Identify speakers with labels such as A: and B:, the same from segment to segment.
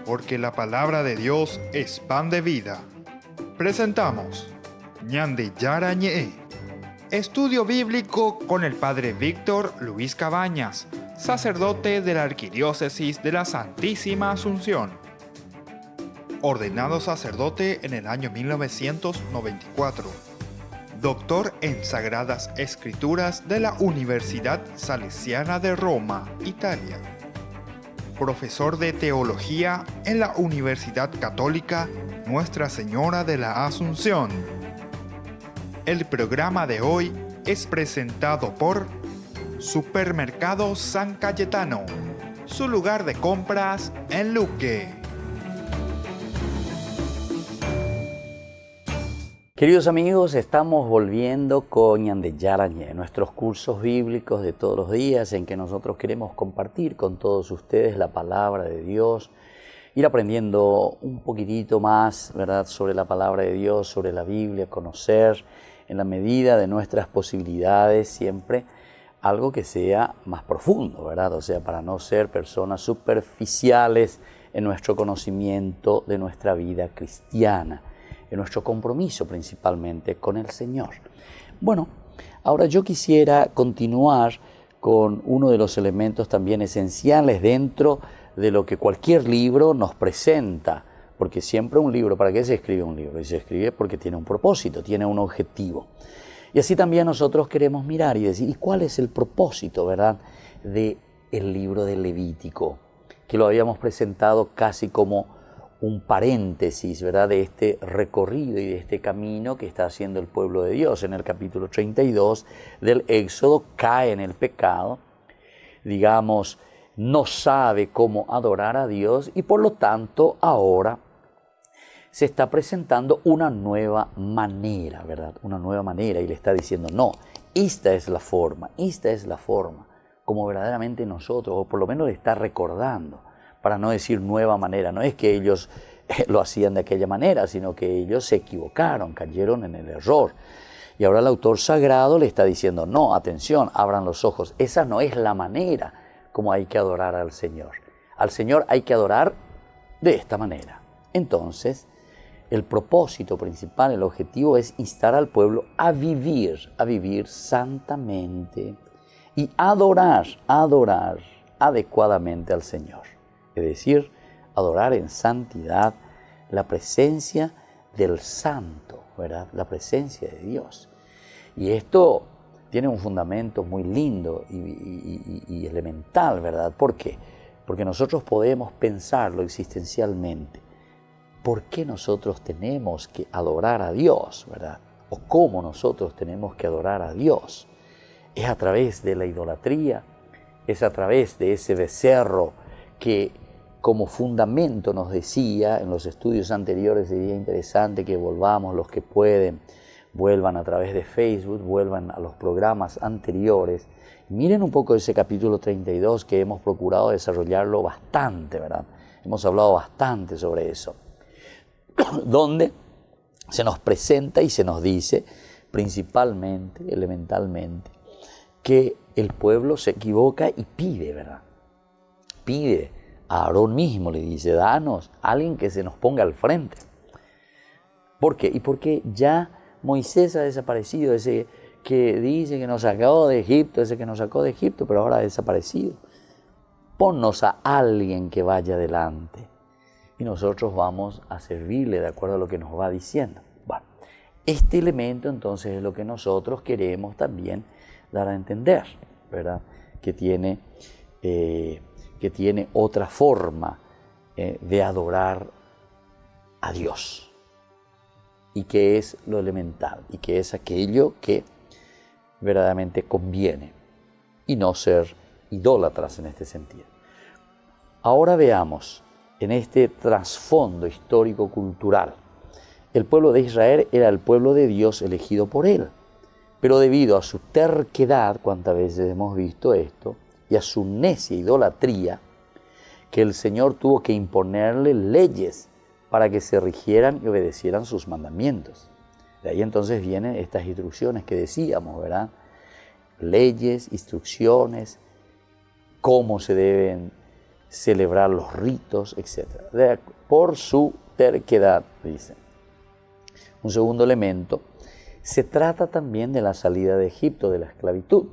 A: Porque la palabra de Dios es pan de vida. Presentamos Ñande Yara Ñe, estudio bíblico con el Padre Víctor Luis Cabañas, sacerdote de la Arquidiócesis de la Santísima Asunción. Ordenado sacerdote en el año 1994. Doctor en Sagradas Escrituras de la Universidad Salesiana de Roma, Italia. Profesor de Teología en la Universidad Católica Nuestra Señora de la Asunción. El programa de hoy es presentado por Supermercado San Cayetano, su lugar de compras en Luque.
B: Queridos amigos, estamos volviendo con Ñande Yara Ñe, nuestros cursos bíblicos de todos los días en que nosotros queremos compartir con todos ustedes la palabra de Dios, ir aprendiendo un poquitito más, ¿verdad?, sobre la palabra de Dios, sobre la Biblia, conocer en la medida de nuestras posibilidades siempre algo que sea más profundo, ¿verdad? O sea, para no ser personas superficiales en nuestro conocimiento de nuestra vida cristiana, en nuestro compromiso principalmente con el Señor. Bueno, ahora yo quisiera continuar con uno de los elementos también esenciales dentro de lo que cualquier libro nos presenta, porque siempre un libro, ¿para qué se escribe un libro? Y se escribe porque tiene un propósito, tiene un objetivo. Y así también nosotros queremos mirar y decir, ¿y cuál es el propósito, verdad, del libro de Levítico? Que lo habíamos presentado casi como un paréntesis, ¿verdad?, de este recorrido y de este camino que está haciendo el pueblo de Dios. En el capítulo 32 del Éxodo cae en el pecado, digamos, no sabe cómo adorar a Dios y por lo tanto ahora se está presentando una nueva manera, ¿verdad? Una nueva manera y le está diciendo, no, esta es la forma como verdaderamente nosotros, o por lo menos le está recordando, para no decir nueva manera. No es que ellos lo hacían de aquella manera, sino que ellos se equivocaron, cayeron en el error. Y ahora el autor sagrado le está diciendo, no, atención, abran los ojos. Esa no es la manera como hay que adorar al Señor. Al Señor hay que adorar de esta manera. Entonces, el propósito principal, el objetivo es instar al pueblo a vivir santamente y adorar adecuadamente al Señor. Es decir, adorar en santidad la presencia del Santo, ¿verdad? La presencia de Dios. Y esto tiene un fundamento muy lindo y elemental, ¿verdad? ¿Por qué? Porque nosotros podemos pensarlo existencialmente. ¿Por qué nosotros tenemos que adorar a Dios, ¿verdad? O cómo nosotros tenemos que adorar a Dios. Es a través de la idolatría, es a través de ese becerro que como fundamento nos decía en los estudios anteriores. Sería interesante que volvamos, los que pueden, vuelvan a través de Facebook, vuelvan a los programas anteriores. Miren un poco ese capítulo 32 que hemos procurado desarrollarlo bastante, ¿verdad? Hemos hablado bastante sobre eso, donde se nos presenta y se nos dice principalmente, elementalmente, que el pueblo se equivoca y pide, ¿verdad? Pide. A Aarón mismo le dice, danos alguien que se nos ponga al frente. ¿Por qué? Y porque ya Moisés ha desaparecido, ese que dice que nos sacó de Egipto, pero ahora ha desaparecido. Ponnos a alguien que vaya adelante y nosotros vamos a servirle de acuerdo a lo que nos va diciendo. Bueno, este elemento entonces es lo que nosotros queremos también dar a entender, ¿verdad? Que tiene otra forma de adorar a Dios, y que es lo elemental, y que es aquello que verdaderamente conviene, y no ser idólatras en este sentido. Ahora veamos, en este trasfondo histórico-cultural, el pueblo de Israel era el pueblo de Dios elegido por Él, pero debido a su terquedad, cuántas veces hemos visto esto, y a su necia idolatría, que el Señor tuvo que imponerle leyes para que se rigieran y obedecieran sus mandamientos. De ahí entonces vienen estas instrucciones que decíamos, ¿verdad? Leyes, instrucciones, cómo se deben celebrar los ritos, etc. Por su terquedad, dice. Un segundo elemento, se trata también de la salida de Egipto, de la esclavitud.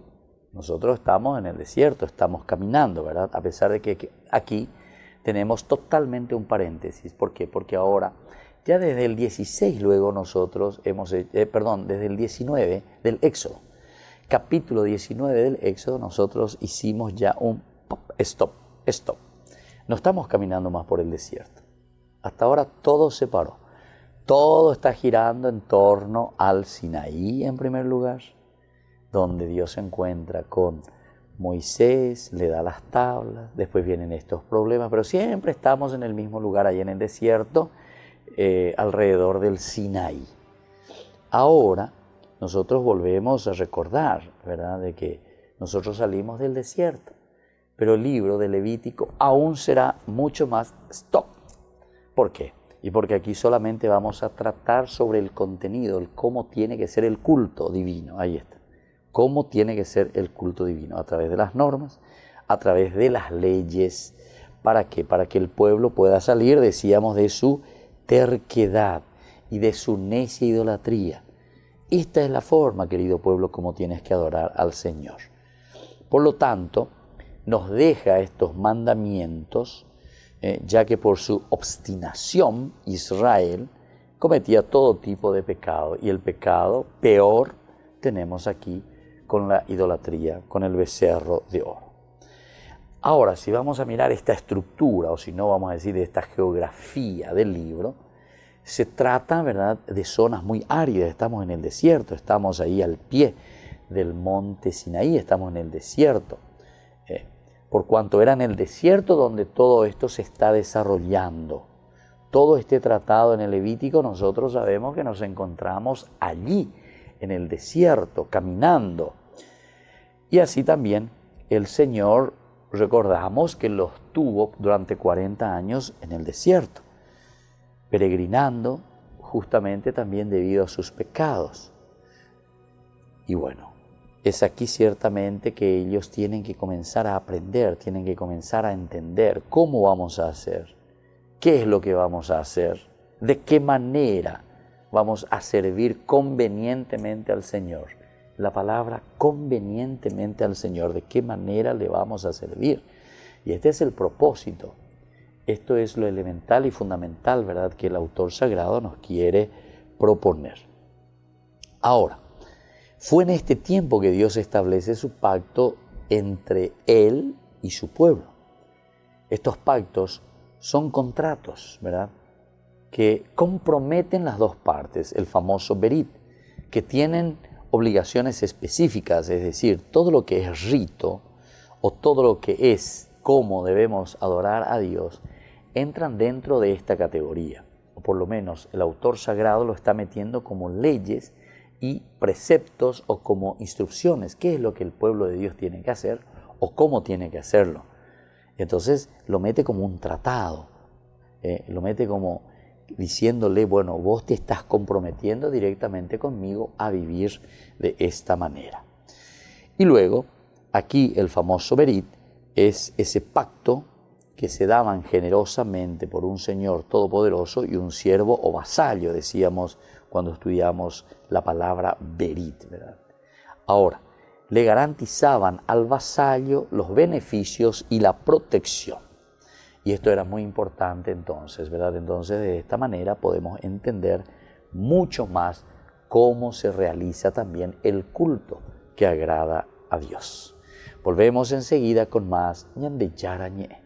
B: Nosotros estamos en el desierto, estamos caminando, ¿verdad? A pesar de que aquí tenemos totalmente un paréntesis. ¿Por qué? Porque ahora, ya desde el 16 luego nosotros desde el 19 del Éxodo, capítulo 19 del Éxodo, nosotros hicimos ya un stop. No estamos caminando más por el desierto. Hasta ahora todo se paró. Todo está girando en torno al Sinaí en primer lugar, donde Dios se encuentra con Moisés, le da las tablas, después vienen estos problemas, pero siempre estamos en el mismo lugar, ahí en el desierto, alrededor del Sinaí. Ahora nosotros volvemos a recordar, ¿verdad?, de que nosotros salimos del desierto, pero el libro de Levítico aún será mucho más stop. ¿Por qué? Y porque aquí solamente vamos a tratar sobre el contenido, el cómo tiene que ser el culto divino. Ahí está. Cómo tiene que ser el culto divino. A través de las normas, a través de las leyes. ¿Para qué? Para que el pueblo pueda salir, decíamos, de su terquedad y de su necia idolatría. Esta es la forma, querido pueblo, como tienes que adorar al Señor. Por lo tanto, nos deja estos mandamientos, ya que por su obstinación Israel cometía todo tipo de pecado, y el pecado peor tenemos aquí con la idolatría, con el becerro de oro. Ahora, si vamos a mirar esta estructura, o si no vamos a decir esta geografía del libro, se trata, ¿verdad?, de zonas muy áridas. Estamos en el desierto, estamos ahí al pie del monte Sinaí, estamos en el desierto. Por cuanto era en el desierto donde todo esto se está desarrollando. Todo este tratado en el Levítico, nosotros sabemos que nos encontramos allí, en el desierto, caminando. Y así también el Señor, recordamos que los tuvo durante 40 años en el desierto, peregrinando justamente también debido a sus pecados. Y bueno, es aquí ciertamente que ellos tienen que comenzar a aprender, tienen que comenzar a entender cómo vamos a hacer, qué es lo que vamos a hacer, de qué manera vamos a servir convenientemente al Señor. La palabra convenientemente al Señor, de qué manera le vamos a servir. Y este es el propósito. Esto es lo elemental y fundamental, ¿verdad?, que el autor sagrado nos quiere proponer. Ahora, fue en este tiempo que Dios establece su pacto entre Él y su pueblo. Estos pactos son contratos, ¿verdad?, que comprometen las dos partes, el famoso Berit, que tienen obligaciones específicas, es decir, todo lo que es rito o todo lo que es cómo debemos adorar a Dios, entran dentro de esta categoría. O por lo menos el autor sagrado lo está metiendo como leyes y preceptos o como instrucciones. ¿Qué es lo que el pueblo de Dios tiene que hacer o cómo tiene que hacerlo? Entonces lo mete como un tratado, lo mete como diciéndole, bueno, vos te estás comprometiendo directamente conmigo a vivir de esta manera. Y luego, aquí el famoso Berit es ese pacto que se daban generosamente por un Señor todopoderoso y un siervo o vasallo, decíamos cuando estudiamos la palabra Berit, ¿verdad? Ahora, le garantizaban al vasallo los beneficios y la protección. Y esto era muy importante entonces, ¿verdad? Entonces, de esta manera podemos entender mucho más cómo se realiza también el culto que agrada a Dios. Volvemos enseguida con más Ñande Yarañé.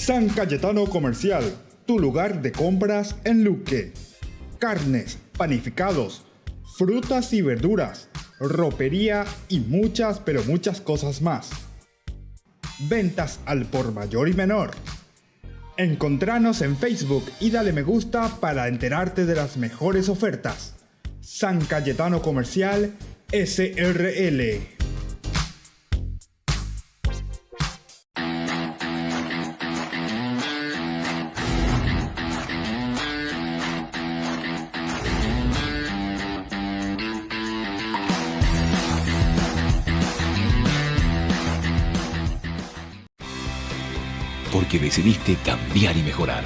A: San Cayetano Comercial, tu lugar de compras en Luque. Carnes, panificados, frutas y verduras, ropería y muchas, pero muchas cosas más. Ventas al por mayor y menor. Encontranos en Facebook y dale me gusta para enterarte de las mejores ofertas. San Cayetano Comercial SRL.
C: Porque decidiste cambiar y mejorar.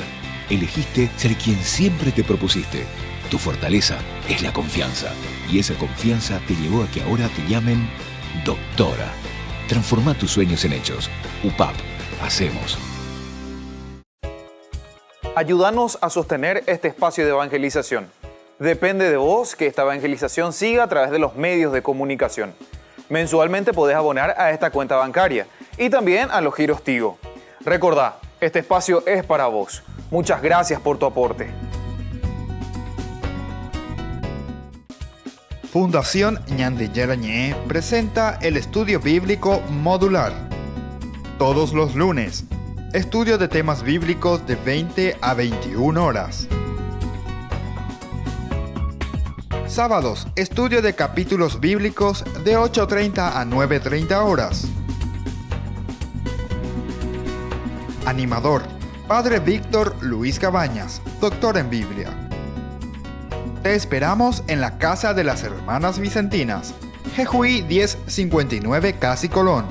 C: Elegiste ser quien siempre te propusiste. Tu fortaleza es la confianza. Y esa confianza te llevó a que ahora te llamen doctora. Transforma tus sueños en hechos. UPAP. Hacemos.
D: Ayúdanos a sostener este espacio de evangelización. Depende de vos que esta evangelización siga a través de los medios de comunicación. Mensualmente podés abonar a esta cuenta bancaria y también a los giros Tigo. Recordá, este espacio es para vos. Muchas gracias por tu aporte.
A: Fundación Ñandillera Ñe presenta el estudio bíblico modular. Todos los lunes, estudio de temas bíblicos de 20 a 21 horas. Sábados, estudio de capítulos bíblicos de 8:30 a 9:30 horas. Animador, Padre Víctor Luis Cabañas, doctor en Biblia. Te esperamos en la Casa de las Hermanas Vicentinas, Jejuí 1059 Casi Colón.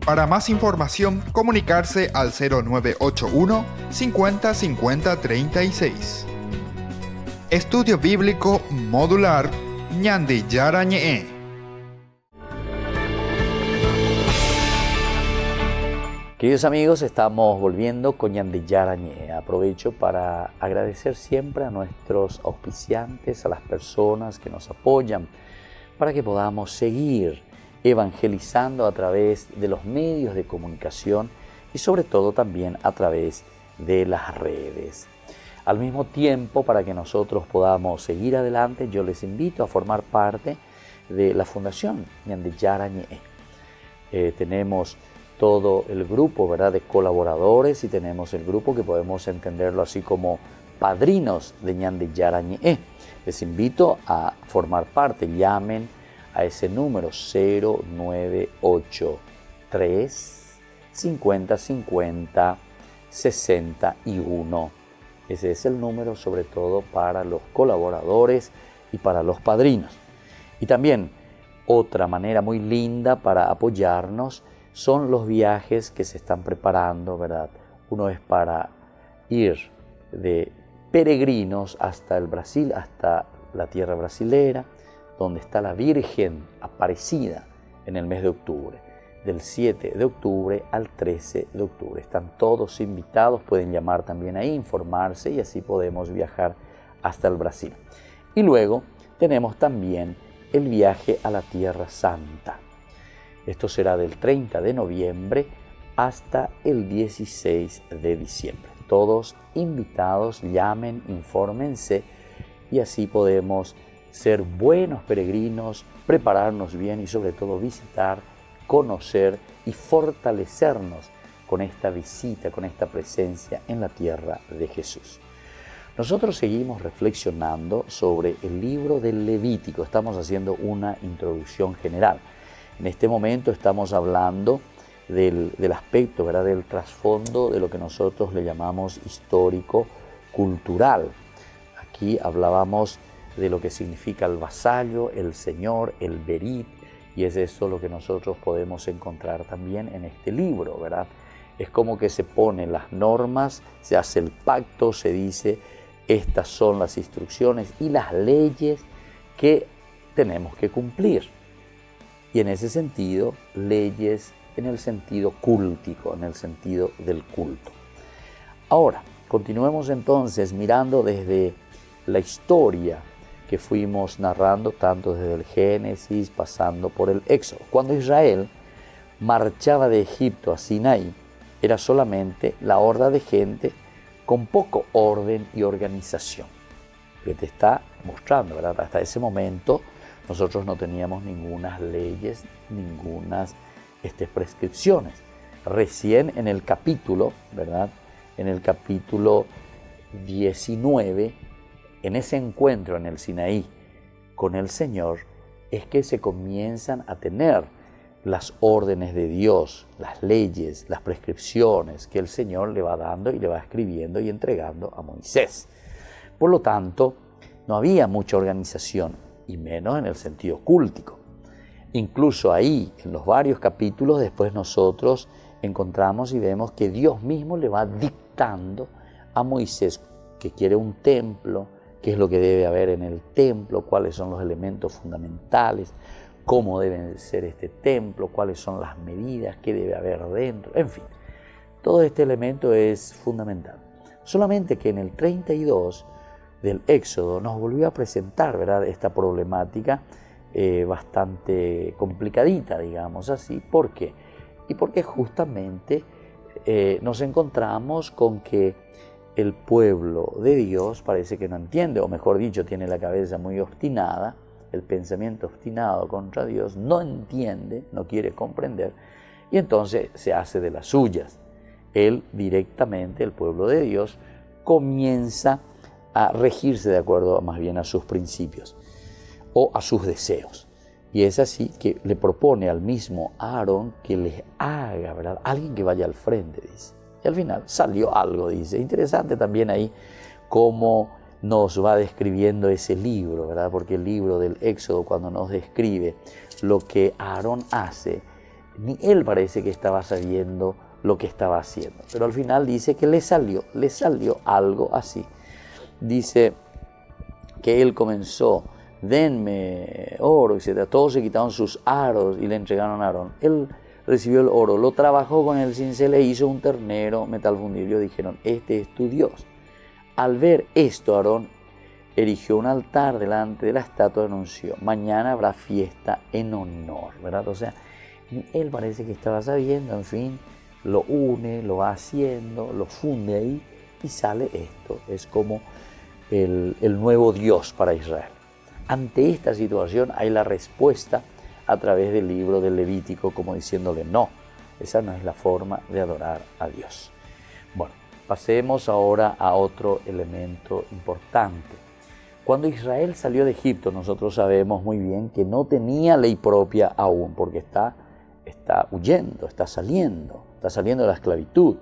A: Para más información, comunicarse al 0981 50 50 36. Estudio Bíblico Modular Ñandillara Ñe.
B: Queridos amigos, estamos volviendo con Ñandillara Ñe. Aprovecho para agradecer siempre a nuestros auspiciantes, a las personas que nos apoyan, para que podamos seguir evangelizando a través de los medios de comunicación y sobre todo también a través de las redes. Al mismo tiempo, para que nosotros podamos seguir adelante, yo les invito a formar parte de la Fundación Ñandillara Ñe. Tenemos todo el grupo, ¿verdad?, de colaboradores y tenemos el grupo que podemos entenderlo así como padrinos de Ñandillara Ñe. Les invito a formar parte, llamen a ese número 0983 50 50 61. Ese es el número sobre todo para los colaboradores y para los padrinos. Y también otra manera muy linda para apoyarnos son los viajes que se están preparando, ¿verdad? Uno es para ir de peregrinos hasta el Brasil, hasta la tierra brasilera, donde está la Virgen Aparecida en el mes de octubre, del 7 de octubre al 13 de octubre. Están todos invitados, pueden llamar también ahí, informarse y así podemos viajar hasta el Brasil. Y luego tenemos también el viaje a la Tierra Santa. Esto será del 30 de noviembre hasta el 16 de diciembre. Todos invitados, llamen, infórmense y así podemos ser buenos peregrinos, prepararnos bien y sobre todo visitar, conocer y fortalecernos con esta visita, con esta presencia en la tierra de Jesús. Nosotros seguimos reflexionando sobre el libro del Levítico. Estamos haciendo una introducción general. En este momento estamos hablando del aspecto, ¿verdad?, del trasfondo de lo que nosotros le llamamos histórico-cultural. Aquí hablábamos de lo que significa el vasallo, el señor, el berit, y es eso lo que nosotros podemos encontrar también en este libro, ¿verdad? Es como que se ponen las normas, se hace el pacto, se dice, estas son las instrucciones y las leyes que tenemos que cumplir. Y en ese sentido, leyes en el sentido cúltico, en el sentido del culto. Ahora, continuemos entonces mirando desde la historia que fuimos narrando, tanto desde el Génesis, pasando por el Éxodo. Cuando Israel marchaba de Egipto a Sinaí, era solamente la horda de gente con poco orden y organización. Que te está mostrando, ¿verdad? Hasta ese momento nosotros no teníamos ninguna leyes, ninguna prescripciones. Recién en el capítulo, ¿verdad? En el capítulo 19, en ese encuentro en el Sinaí con el Señor, es que se comienzan a tener las órdenes de Dios, las leyes, las prescripciones que el Señor le va dando y le va escribiendo y entregando a Moisés. Por lo tanto, no había mucha organización, y menos en el sentido cultico. Incluso ahí, en los varios capítulos, después nosotros encontramos y vemos que Dios mismo le va dictando a Moisés que quiere un templo, qué es lo que debe haber en el templo, cuáles son los elementos fundamentales, cómo debe ser este templo, cuáles son las medidas, qué debe haber dentro, en fin. Todo este elemento es fundamental. Solamente que en el 32 del Éxodo nos volvió a presentar, ¿verdad?, esta problemática bastante complicadita, digamos así. ¿Por qué? Y porque justamente nos encontramos con que el pueblo de Dios parece que no entiende, o mejor dicho, tiene la cabeza muy obstinada, el pensamiento obstinado contra Dios, no entiende, no quiere comprender, y entonces se hace de las suyas. Él directamente, el pueblo de Dios, comienza a regirse de acuerdo más bien a sus principios o a sus deseos. Y es así que le propone al mismo Aarón que les haga, ¿verdad?, alguien que vaya al frente, dice. Y al final salió algo, dice. Interesante también ahí cómo nos va describiendo ese libro, ¿verdad? Porque el libro del Éxodo, cuando nos describe lo que Aarón hace, ni él parece que estaba sabiendo lo que estaba haciendo. Pero al final dice que le salió algo así. Dice que él comenzó, denme oro, etc. Todos se quitaron sus aros y le entregaron a Aarón. Él recibió el oro, lo trabajó con el cincel, le hizo un ternero metal fundido. Dijeron, este es tu Dios. Al ver esto, Aarón erigió un altar delante de la estatua y anunció, mañana habrá fiesta en honor, ¿verdad? O sea, él parece que estaba sabiendo, en fin, lo une, lo va haciendo, lo funde ahí y sale esto. Es como el nuevo Dios para Israel. Ante esta situación hay la respuesta a través del libro del Levítico, como diciéndole, no, esa no es la forma de adorar a Dios. Bueno, pasemos ahora a otro elemento importante. Cuando Israel salió de Egipto, nosotros sabemos muy bien que no tenía ley propia aún, porque está huyendo, está saliendo de la esclavitud.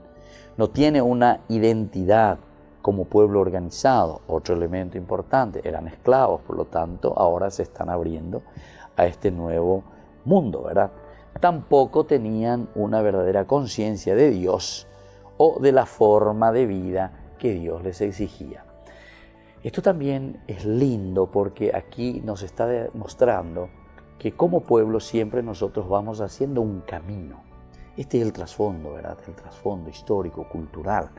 B: No tiene una identidad como pueblo organizado. Otro elemento importante, eran esclavos, por lo tanto, ahora se están abriendo a este nuevo mundo, ¿verdad? Tampoco tenían una verdadera conciencia de Dios o de la forma de vida que Dios les exigía. Esto también es lindo porque aquí nos está demostrando que como pueblo siempre nosotros vamos haciendo un camino. Este es el trasfondo, ¿verdad? El trasfondo histórico, cultural.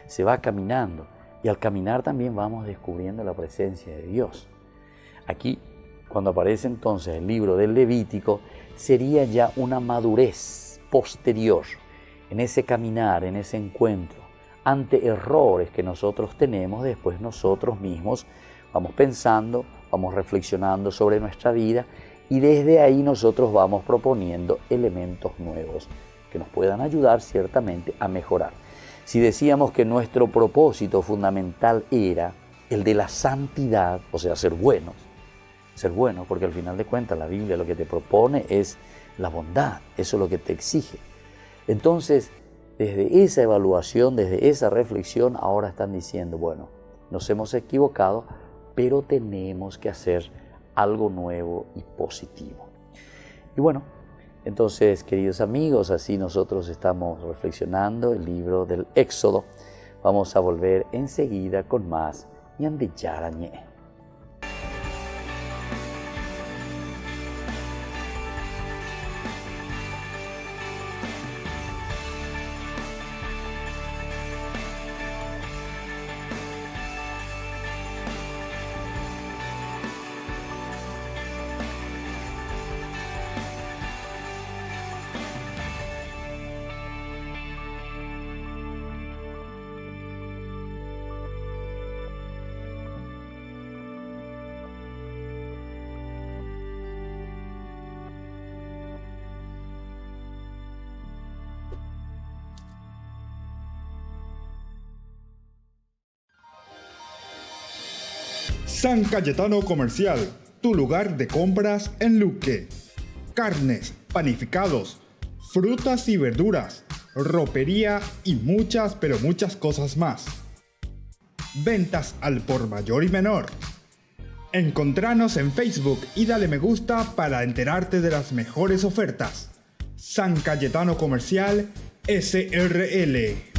B: Se va caminando y al caminar también vamos descubriendo la presencia de Dios. Aquí, cuando aparece entonces el libro del Levítico, sería ya una madurez posterior en ese caminar, en ese encuentro, ante errores que nosotros tenemos. Después nosotros mismos vamos pensando, vamos reflexionando sobre nuestra vida y desde ahí nosotros vamos proponiendo elementos nuevos que nos puedan ayudar ciertamente a mejorar. Si decíamos que nuestro propósito fundamental era el de la santidad, o sea, ser buenos, porque al final de cuentas la Biblia lo que te propone es la bondad, eso es lo que te exige. Entonces, desde esa evaluación, desde esa reflexión, ahora están diciendo, bueno, nos hemos equivocado, pero tenemos que hacer algo nuevo y positivo. Y bueno, entonces, queridos amigos, así nosotros estamos reflexionando el libro del Éxodo. Vamos a volver enseguida con más Ñande Yarañé.
A: San Cayetano Comercial, tu lugar de compras en Luque. Carnes, panificados, frutas y verduras, ropería y muchas, pero muchas cosas más. Ventas al por mayor y menor. Encontranos en Facebook y dale me gusta para enterarte de las mejores ofertas. San Cayetano Comercial SRL.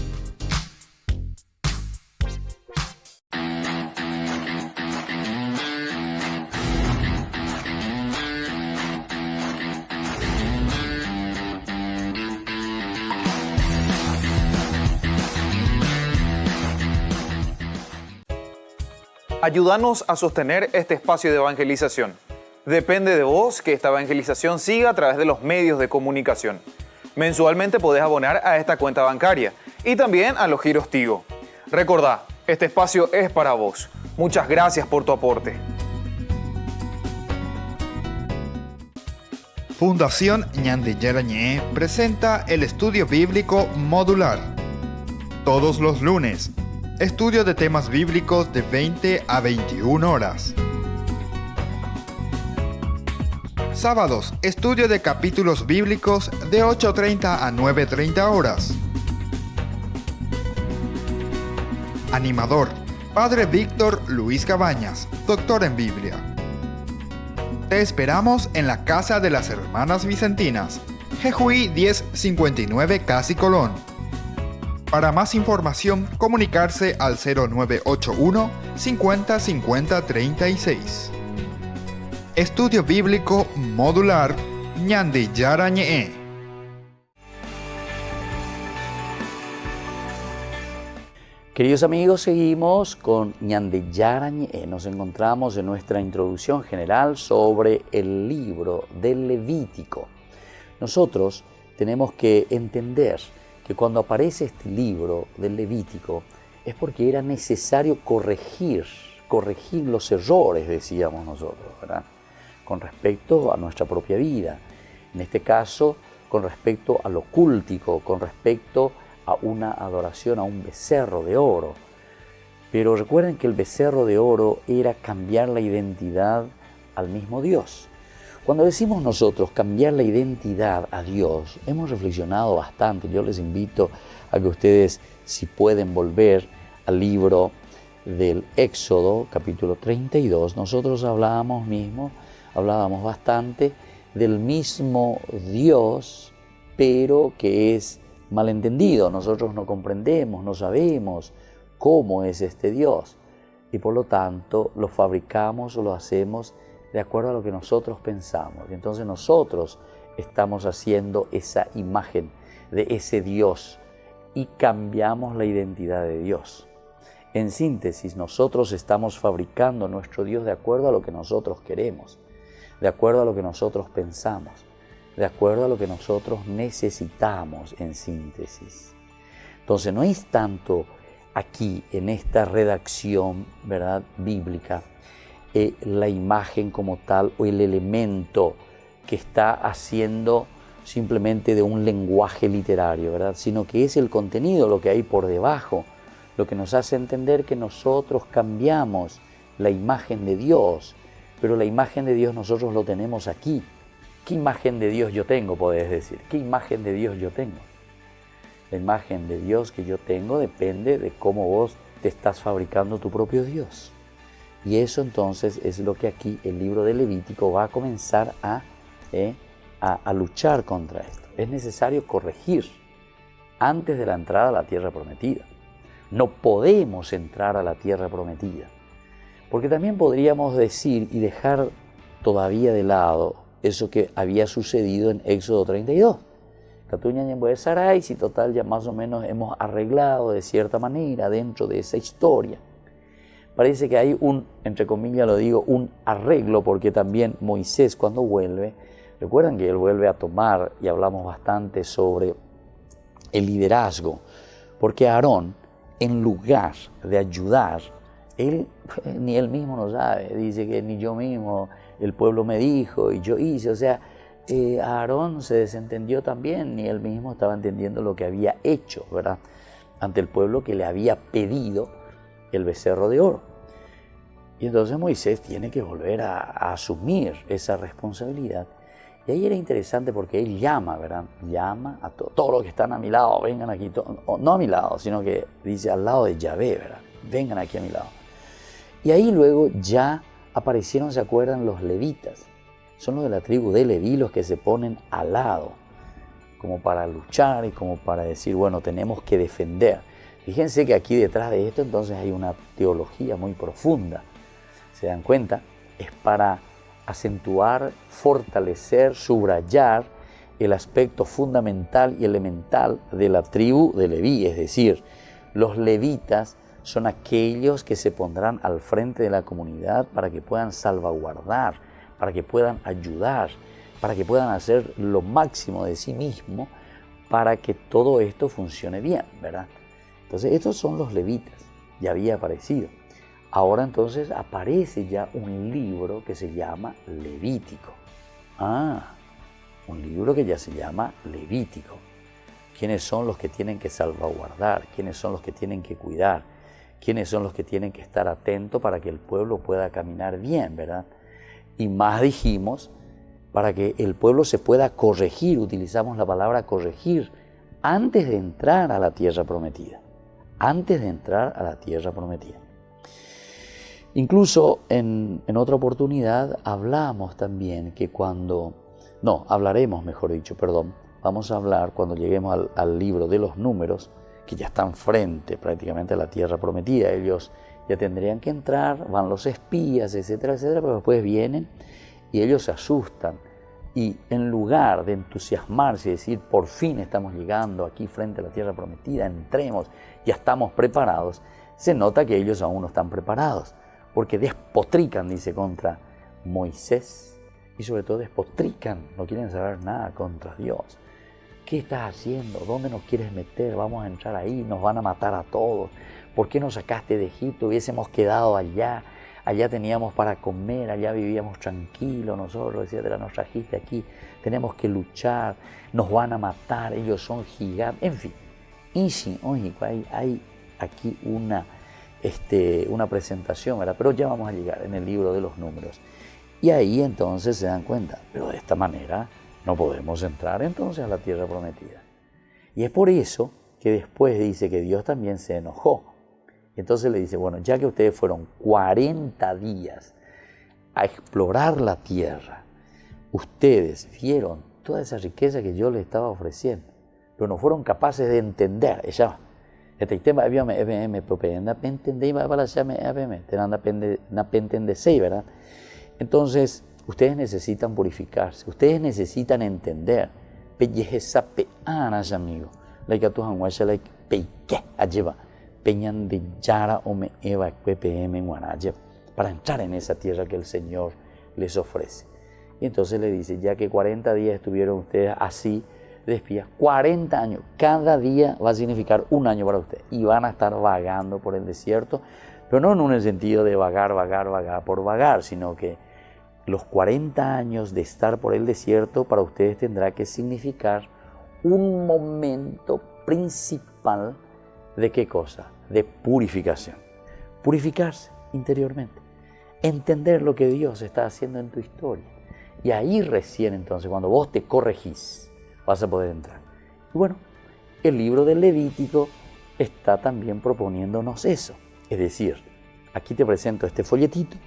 D: Ayúdanos a sostener este espacio de evangelización. Depende de vos que esta evangelización siga a través de los medios de comunicación. Mensualmente podés abonar a esta cuenta bancaria y también a los giros Tigo. Recordá, este espacio es para vos. Muchas gracias por tu aporte.
A: Fundación Ñande Yarañé presenta el estudio bíblico modular. Todos los lunes, estudio de temas bíblicos de 20 a 21 horas. Sábados, estudio de capítulos bíblicos de 8:30 a 9:30 horas. Animador, Padre Víctor Luis Cabañas, doctor en Biblia. Te esperamos en la Casa de las Hermanas Vicentinas, Jejuí 1059 Casi Colón. Para más información, comunicarse al 0981 50 50 36. Estudio Bíblico Modular Ñande Yarañé.
B: Queridos amigos, seguimos con Ñande Yarañé. Nos encontramos en nuestra introducción general sobre el libro del Levítico. Nosotros tenemos que entender que cuando aparece este libro del Levítico es porque era necesario corregir los errores, decíamos nosotros, ¿verdad? Con respecto a nuestra propia vida. En este caso, con respecto a lo cúltico, con respecto a una adoración a un becerro de oro. Pero recuerden que el becerro de oro era cambiar la identidad al mismo Dios. Cuando decimos nosotros cambiar la identidad a Dios, hemos reflexionado bastante. Yo les invito a que ustedes, si pueden volver al libro del Éxodo, capítulo 32, nosotros hablábamos bastante del mismo Dios, pero que es malentendido. Nosotros no comprendemos, no sabemos cómo es este Dios y por lo tanto lo fabricamos o lo hacemos de acuerdo a lo que nosotros pensamos. Y entonces nosotros estamos haciendo esa imagen de ese Dios y cambiamos la identidad de Dios. En síntesis, nosotros estamos fabricando nuestro Dios de acuerdo a lo que nosotros queremos, de acuerdo a lo que nosotros pensamos, de acuerdo a lo que nosotros necesitamos, en síntesis. Entonces no es tanto aquí, en esta redacción, ¿verdad?, bíblica, la imagen como tal o el elemento que está haciendo simplemente de un lenguaje literario, ¿verdad?, sino que es el contenido, lo que hay por debajo, lo que nos hace entender que nosotros cambiamos la imagen de Dios, pero la imagen de Dios nosotros lo tenemos aquí. ¿Qué imagen de Dios yo tengo, podés decir? ¿Qué imagen de Dios yo tengo? La imagen de Dios que yo tengo depende de cómo vos te estás fabricando tu propio Dios. Y eso entonces es lo que aquí el libro de Levítico va a comenzar a luchar contra esto. Es necesario corregir antes de la entrada a la tierra prometida. No podemos entrar a la tierra prometida. Porque también podríamos decir y dejar todavía de lado eso que había sucedido en Éxodo 32. Saray, si total ya más o menos hemos arreglado de cierta manera dentro de esa historia. Parece que hay entre comillas lo digo, un arreglo, porque también Moisés cuando vuelve, recuerdan que él vuelve a tomar, y hablamos bastante sobre el liderazgo, porque Aarón, en lugar de ayudar, ni él mismo no sabe, dice que ni yo mismo, el pueblo me dijo y yo hice, o sea, Aarón se desentendió también, ni él mismo estaba entendiendo lo que había hecho, ¿verdad?, ante el pueblo que le había pedido el becerro de oro. Y entonces Moisés tiene que volver a asumir esa responsabilidad. Y ahí era interesante porque él llama, ¿verdad? Llama a todos los que están a mi lado, vengan aquí. No a mi lado, sino que dice al lado de Yahvé, ¿verdad? Vengan aquí a mi lado. Y ahí luego ya aparecieron, ¿se acuerdan? Los levitas. Son los de la tribu de Leví los que se ponen al lado, como para luchar y como para decir, bueno, tenemos que defender. Fíjense que aquí detrás de esto entonces hay una teología muy profunda. ¿Se dan cuenta? Es para acentuar, fortalecer, subrayar el aspecto fundamental y elemental de la tribu de Leví. Es decir, los levitas son aquellos que se pondrán al frente de la comunidad para que puedan salvaguardar, para que puedan ayudar, para que puedan hacer lo máximo de sí mismo para que todo esto funcione bien, ¿verdad? Entonces, estos son los levitas, ya había aparecido. Ahora entonces aparece ya un libro que se llama Levítico. Un libro que ya se llama Levítico. ¿Quiénes son los que tienen que salvaguardar? ¿Quiénes son los que tienen que cuidar? ¿Quiénes son los que tienen que estar atentos para que el pueblo pueda caminar bien, verdad? Y más dijimos, para que el pueblo se pueda corregir, utilizamos la palabra corregir, antes de entrar a la tierra prometida. Antes de entrar a la tierra prometida. Incluso en otra oportunidad hablamos también que hablaremos, mejor dicho, vamos a hablar cuando lleguemos al libro de los números, que ya están frente prácticamente a la tierra prometida. Ellos ya tendrían que entrar, van los espías, etcétera, etcétera, pero después vienen y ellos se asustan. Y en lugar de entusiasmarse y decir, por fin estamos llegando aquí frente a la tierra prometida, entremos, ya estamos preparados, se nota que ellos aún no están preparados, porque despotrican, dice, contra Moisés, y sobre todo despotrican, no quieren saber nada contra Dios. ¿Qué estás haciendo? ¿Dónde nos quieres meter? Vamos a entrar ahí, nos van a matar a todos. ¿Por qué nos sacaste de Egipto? Hubiésemos quedado allá. Allá teníamos para comer, allá vivíamos tranquilos nosotros, etcétera, nos trajiste aquí, tenemos que luchar, nos van a matar, ellos son gigantes, en fin. Hay aquí una presentación, ¿verdad? Pero ya vamos a llegar en el libro de los números. Y ahí entonces se dan cuenta, pero de esta manera no podemos entrar entonces a la tierra prometida. Y es por eso que después dice que Dios también se enojó. Entonces le dice, bueno, ya que ustedes fueron 40 días a explorar la tierra, ustedes vieron toda esa riqueza que yo les estaba ofreciendo, pero no fueron capaces de entender. Este tema ¿verdad? Entonces, ustedes necesitan purificarse, ustedes necesitan entender. Amigo, para entrar en esa tierra que el Señor les ofrece. Y entonces le dice, ya que 40 días estuvieron ustedes así de espías, 40 años, cada día va a significar un año para ustedes. Y van a estar vagando por el desierto, pero no en el sentido de vagar por vagar, sino que los 40 años de estar por el desierto para ustedes tendrá que significar un momento principal. ¿De qué cosa? De purificación. Purificarse interiormente. Entender lo que Dios está haciendo en tu historia. Y ahí recién entonces, cuando vos te corregís, vas a poder entrar. Y bueno, el libro del Levítico está también proponiéndonos eso. Es decir, aquí te presento este folletito,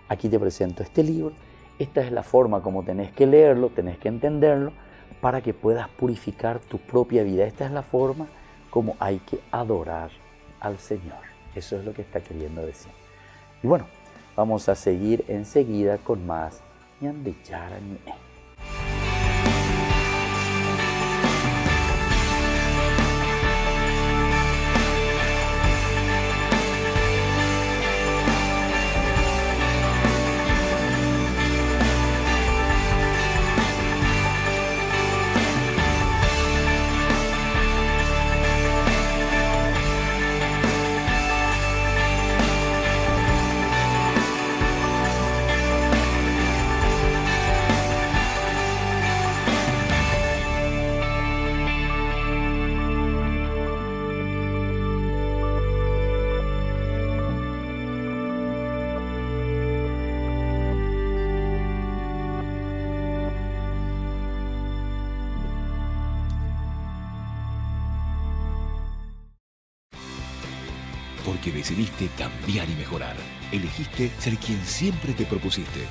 B: aquí te presento este libro. Esta es la forma como tenés que leerlo, tenés que entenderlo, para que puedas purificar tu propia vida. Esta es la forma como hay que adorar al Señor. Eso es lo que está queriendo decir. Y bueno, vamos a seguir enseguida con más Ñande Yarañe.
C: Porque decidiste cambiar y mejorar. Elegiste ser quien siempre te propusiste.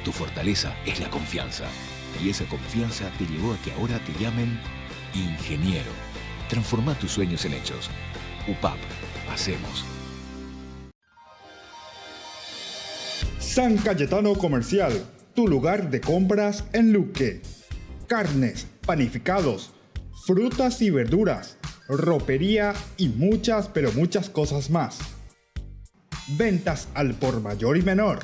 C: Tu fortaleza es la confianza. Y esa confianza te llevó a que ahora te llamen ingeniero. Transforma tus sueños en hechos. UPAP. Hacemos.
A: San Cayetano Comercial, tu lugar de compras en Luque. Carnes, panificados, frutas y verduras, ropería y muchas, pero muchas cosas más. Ventas al por mayor y menor.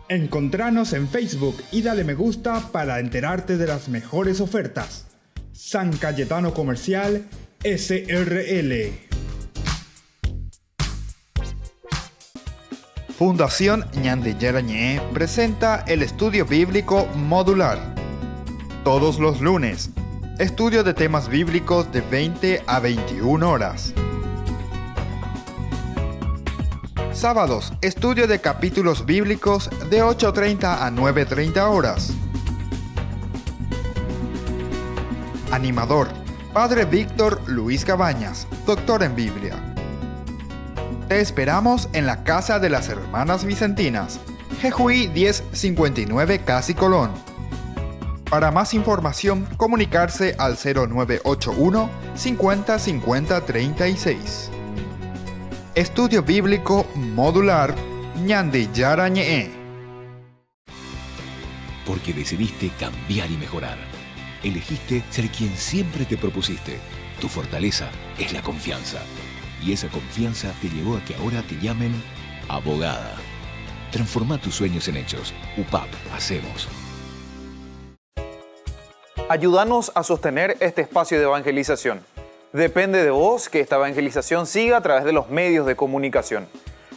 A: Encontranos en Facebook y dale me gusta para enterarte de las mejores ofertas. San Cayetano Comercial SRL. Fundación Ñandillera Ñe presenta el estudio bíblico modular. Todos los lunes, estudio de temas bíblicos de 20 a 21 horas. Sábados, estudio de capítulos bíblicos de 8:30 a 9:30 horas. Animador, Padre Víctor Luis Cabañas, doctor en Biblia. Te esperamos en la Casa de las Hermanas Vicentinas, Jejuí 1059 Casi Colón. Para más información, comunicarse al 0981 50 50 36. Estudio Bíblico Modular Ñandillera Ñe.
C: Porque decidiste cambiar y mejorar. Elegiste ser quien siempre te propusiste. Tu fortaleza es la confianza. Y esa confianza te llevó a que ahora te llamen abogada. Transforma tus sueños en hechos. UPAP. Hacemos.
D: Ayúdanos a sostener este espacio de evangelización. Depende de vos que esta evangelización siga a través de los medios de comunicación.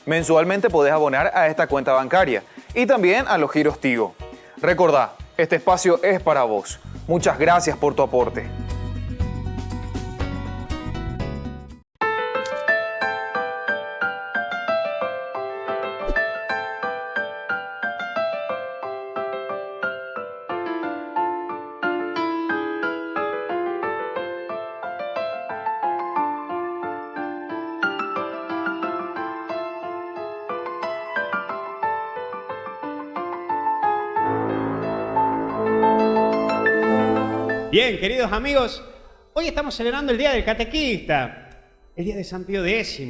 D: Mensualmente podés abonar a esta cuenta bancaria y también a los giros Tigo. Recordá, este espacio es para vos. Muchas gracias por tu aporte.
E: Bien, queridos amigos, hoy estamos celebrando el Día del Catequista, el Día de San Pío X.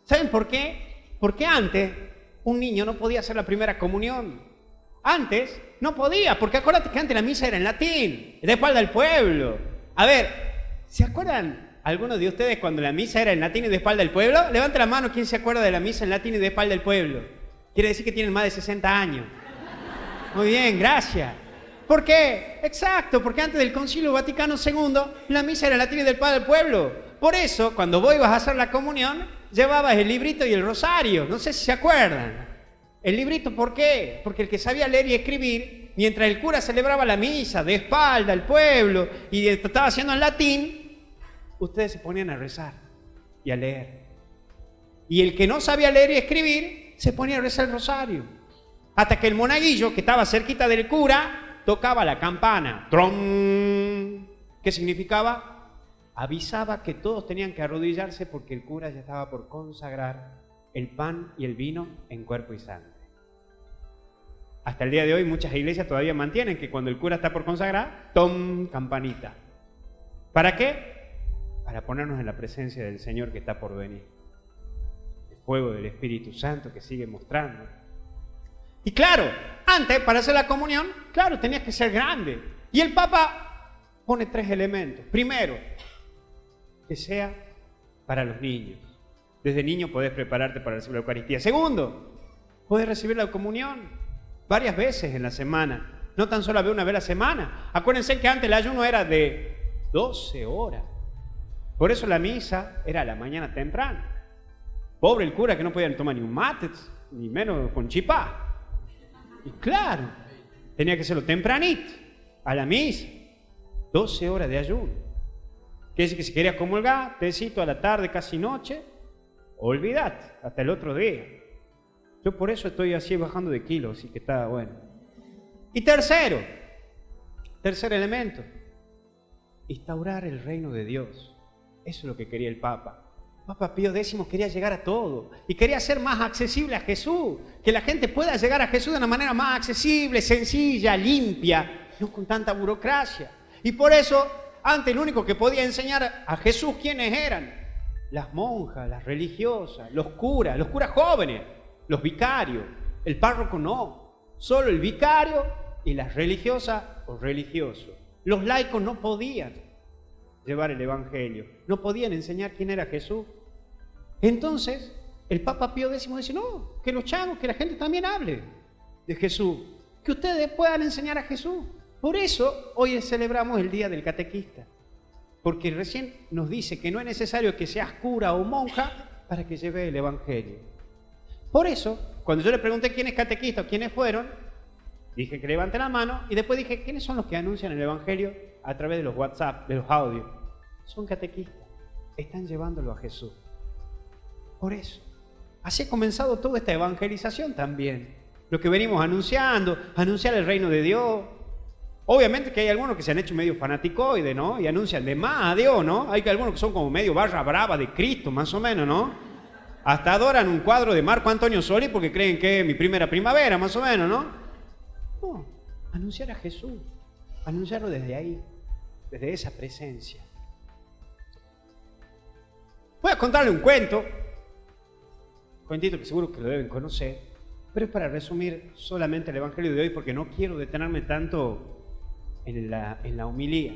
E: ¿Saben por qué? Porque antes un niño no podía hacer la primera comunión. Antes no podía, porque acuérdate que antes la misa era en latín, de espalda al pueblo. A ver, ¿se acuerdan algunos de ustedes cuando la misa era en latín y de espalda al pueblo? Levante la mano, ¿quién se acuerda de la misa en latín y de espalda al pueblo? Quiere decir que tienen más de 60 años. Muy bien, gracias. ¿Por qué? Exacto, porque antes del Concilio Vaticano II, la misa era en latín y del padre del pueblo. Por eso, cuando vos ibas a hacer la comunión, llevabas el librito y el rosario. No sé si se acuerdan. El librito, ¿por qué? Porque el que sabía leer y escribir, mientras el cura celebraba la misa de espalda al pueblo y estaba haciendo en latín, ustedes se ponían a rezar y a leer. Y el que no sabía leer y escribir, se ponía a rezar el rosario. Hasta que el monaguillo, que estaba cerquita del cura, tocaba la campana. ¡Tron! ¿Qué significaba? Avisaba que todos tenían que arrodillarse porque el cura ya estaba por consagrar el pan y el vino en cuerpo y sangre. Hasta el día de hoy muchas iglesias todavía mantienen que cuando el cura está por consagrar, ¡tom! Campanita. ¿Para qué? Para ponernos en la presencia del Señor que está por venir. El fuego del Espíritu Santo que sigue mostrando. Y claro, antes, para hacer la comunión, claro, tenías que ser grande. Y el Papa pone 3 elementos. Primero, que sea para los niños. Desde niño podés prepararte para recibir la Eucaristía. Segundo, podés recibir la comunión varias veces en la semana. No tan solo una vez a la semana. Acuérdense que antes el ayuno era de 12 horas. Por eso la misa era a la mañana temprano. Pobre el cura que no podía tomar ni un mate, ni menos con chipá. Y claro, tenía que hacerlo tempranito, a la misa, 12 horas de ayuno. Quiere decir que si querías comulgar, tecito a la tarde, casi noche, olvídate, hasta el otro día. Yo por eso estoy así bajando de kilos, así que está bueno. Y tercer elemento, instaurar el reino de Dios. Eso es lo que quería el Papa. Papa Pío X quería llegar a todo y quería hacer más accesible a Jesús, que la gente pueda llegar a Jesús de una manera más accesible, sencilla, limpia, no con tanta burocracia. Y por eso, antes el único que podía enseñar a Jesús quiénes eran: las monjas, las religiosas, los curas jóvenes, los vicarios. El párroco no, solo el vicario y las religiosas o religiosos. Los laicos no podían llevar el evangelio, no podían enseñar quién era Jesús. Entonces, el Papa Pío X dice: no, que los changos, que la gente también hable de Jesús, que ustedes puedan enseñar a Jesús. Por eso hoy celebramos el Día del Catequista, porque recién nos dice que no es necesario que seas cura o monja para que lleve el evangelio. Por eso, cuando yo le pregunté quién es catequista o quiénes fueron, dije que levante la mano y después dije: ¿quiénes son los que anuncian el evangelio a través de los WhatsApp, de los audios? Son catequistas, están llevándolo a Jesús. Por eso, así ha comenzado toda esta evangelización también. Lo que venimos anunciando, anunciar el reino de Dios. Obviamente que hay algunos que se han hecho medio fanaticoides, ¿no? Y anuncian de más a Dios, ¿no? Hay algunos que son como medio barra brava de Cristo, más o menos, ¿no? Hasta adoran un cuadro de Marco Antonio Solís porque creen que es mi primera primavera, más o menos, ¿no? No, anunciar a Jesús, anunciarlo desde ahí, desde esa presencia. Voy a contarle un cuentito que seguro que lo deben conocer, pero es para resumir solamente el evangelio de hoy porque no quiero detenerme tanto en la homilía.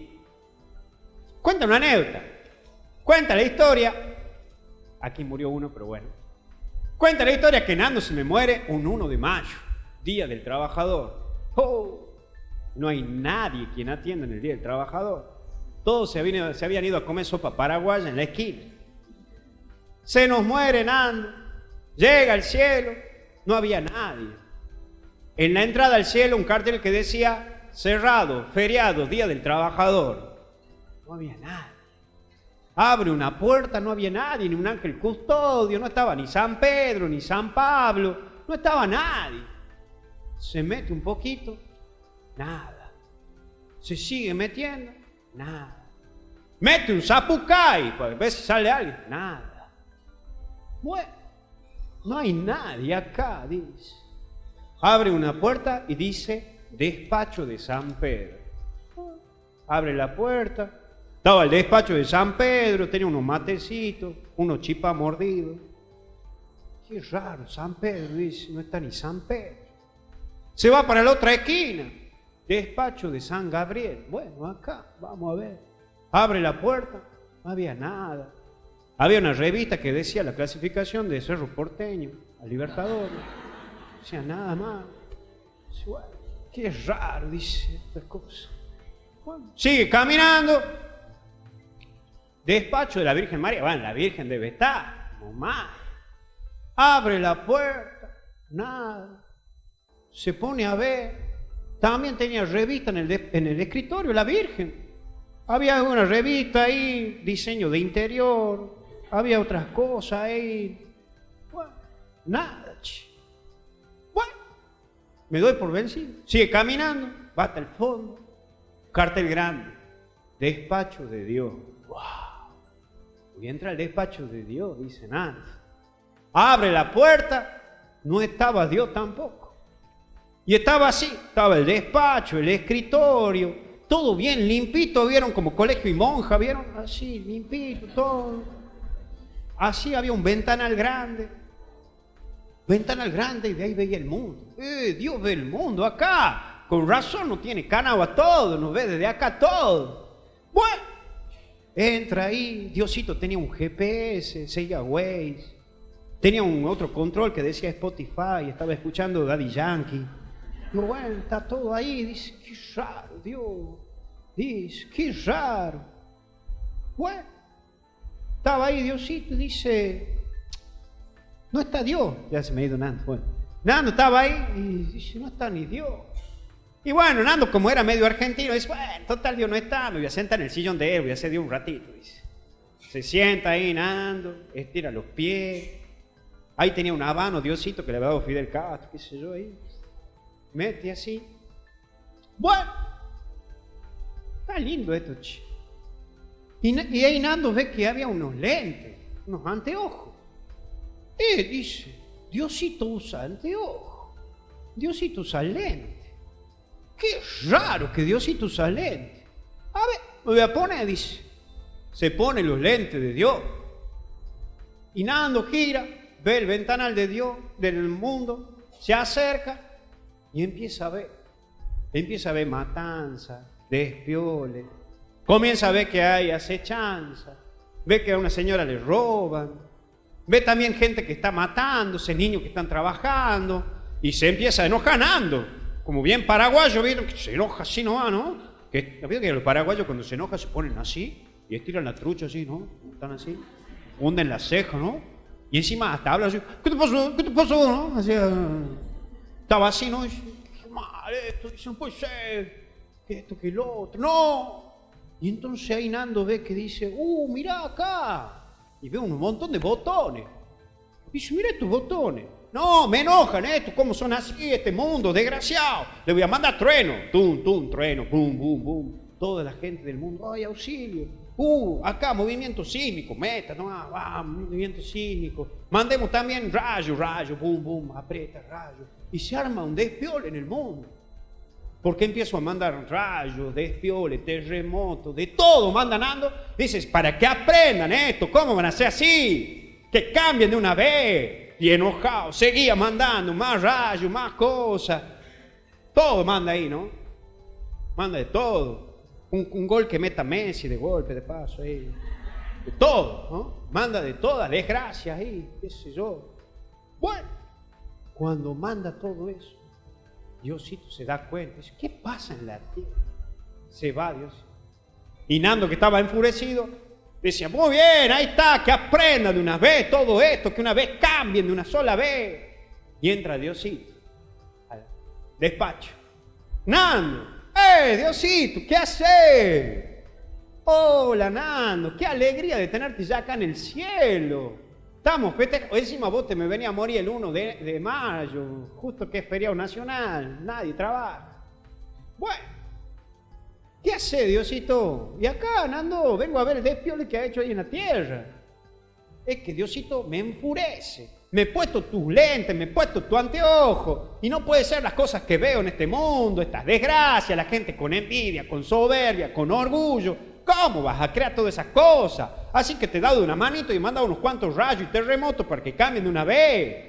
E: Cuenta una anécdota, cuenta la historia. Aquí murió uno, pero bueno. Cuenta la historia que Nando se me muere un 1 de mayo, Día del Trabajador. Oh, no hay nadie quien atienda en el Día del Trabajador. Todos se habían ido a comer sopa paraguaya en la esquina. Se nos muere Nando, llega al cielo, no había nadie. En la entrada al cielo un cartel que decía: cerrado, feriado, Día del Trabajador. No había nadie. Abre una puerta, no había nadie, ni un ángel custodio, no estaba ni San Pedro, ni San Pablo, no estaba nadie. Se mete un poquito, nada. Se sigue metiendo, nada. Mete un zapucay, para ver si sale alguien, nada. Bueno, no hay nadie acá, dice. Abre una puerta y dice: despacho de San Pedro. Abre la puerta. Estaba el despacho de San Pedro, tenía unos matecitos, unos chipas mordidos. Qué raro, San Pedro, dice, no está ni San Pedro. Se va para la otra esquina, despacho de San Gabriel. Bueno, acá, vamos a ver. Abre la puerta, no había nada. Había una revista que decía la clasificación de Cerro Porteño, a Libertadores. No decía nada más. Dice, bueno, qué raro, dice estas cosas. Bueno, sigue caminando. Despacho de la Virgen María. Bueno, la Virgen debe estar, no más. Abre la puerta, nada. Se pone a ver. También tenía revista en el escritorio, la Virgen. Había una revista ahí, diseño de interior. Había otras cosas ahí. Bueno, nada, che. Bueno, me doy por vencido. Sigue caminando, va hasta el fondo. Cartel grande. Despacho de Dios. ¡Wow! Y entra al despacho de Dios, dice nada. Abre la puerta, no estaba Dios tampoco. Y estaba así, estaba el despacho, el escritorio, todo bien limpito, vieron como colegio y monja, vieron así, limpito, todo. Así había un ventanal grande y de ahí veía el mundo. Dios ve el mundo acá, con razón no tiene canagua todo, nos ve desde acá todo. Bueno, entra ahí, Diosito tenía un GPS, seguía Waze, tenía un otro control que decía Spotify, estaba escuchando Daddy Yankee. Digo, bueno, está todo ahí, dice, qué raro, Dios, dice, qué raro. Bueno, estaba ahí Diosito, dice, no está Dios, ya se me ha ido Nando, bueno, Nando estaba ahí y dice, no está ni Dios. Y bueno, Nando, como era medio argentino, dice, bueno, total Dios no está, me voy a sentar en el sillón de él, voy a hacer Dios un ratito, dice. Se sienta ahí Nando, estira los pies, ahí tenía un habano Diosito que le había dado Fidel Castro, qué sé yo ahí. Mete así. Bueno, está lindo esto, che. Y ahí Nando ve que había unos lentes. unos anteojos. Dice, Diosito usa anteojos. Diosito usa lente. Qué raro que Diosito usa lente. A ver, me voy a poner, dice. Se pone los lentes de Dios. Y Nando gira, ve el ventanal de Dios, del mundo, se acerca y empieza a ver. Empieza a ver matanza, despioles. Comienza a ver que hay acechanza. Ve que a una señora le roban. Ve también gente que está matándose, niños que están trabajando. Y se empieza enojanando. Como bien paraguayo, ¿vieron? Que se enoja así, ¿no? Que los paraguayos cuando se enojan se ponen así. Y estiran la trucha así, ¿no? Están así. Hunden la ceja, ¿no? Y encima hasta hablan así. ¿Qué te pasó? ¿Qué te pasó? ¿No? Así, estaba así, ¿no? Y dice, qué mal esto. Dice, no puede ser. Que esto, que lo otro. ¡No! Y entonces ahí Nando ve que dice, mirá acá. Y ve un montón de botones. Y dice, mira estos botones. No, me enojan estos, ¿cómo son así este mundo? Desgraciado. Le voy a mandar trueno. Tum, tum, trueno. Bum, bum, bum. Toda la gente del mundo, ¡ay, auxilio! Acá, movimiento sísmico, meta, ¿no? Movimiento sísmico. Mandemos también rayo, bum, bum, aprieta, rayo. Y se arma un despiole en el mundo. Porque empiezo a mandar rayos, despiole, terremotos, de todo mandan Nando. Dices, para que aprendan esto, ¿cómo van a ser así? Que cambien de una vez. Y enojado, seguía mandando más rayos, más cosas. Todo manda ahí, ¿no? Manda de todo. Un gol que meta Messi de golpe, de paso ahí. De todo, ¿no? Manda de todas desgracias ahí, qué sé yo. Bueno, cuando manda todo eso, Diosito se da cuenta, dice, ¿qué pasa en la tierra? Se va Dios. Y Nando, que estaba enfurecido, decía, muy bien, ahí está, que aprendan de una vez todo esto, que una vez cambien de una sola vez. Y entra Diosito al despacho. Nando, Diosito, ¿qué haces? Hola, Nando, qué alegría de tenerte ya acá en el cielo. Estamos festejando. Encima vos te me venía a morir el 1 de mayo, justo que es feriado nacional, nadie trabaja. Bueno, ¿qué hace, Diosito? Y acá, Nando, vengo a ver el despiole que ha hecho ahí en la tierra. Es que Diosito me enfurece. Me he puesto tus lentes, me he puesto tu anteojo. Y no puede ser las cosas que veo en este mundo, estas desgracias, la gente con envidia, con soberbia, con orgullo. ¿Cómo vas a crear todas esas cosas? Así que te he dado una manito y he mandado unos cuantos rayos y terremotos para que cambien de una vez.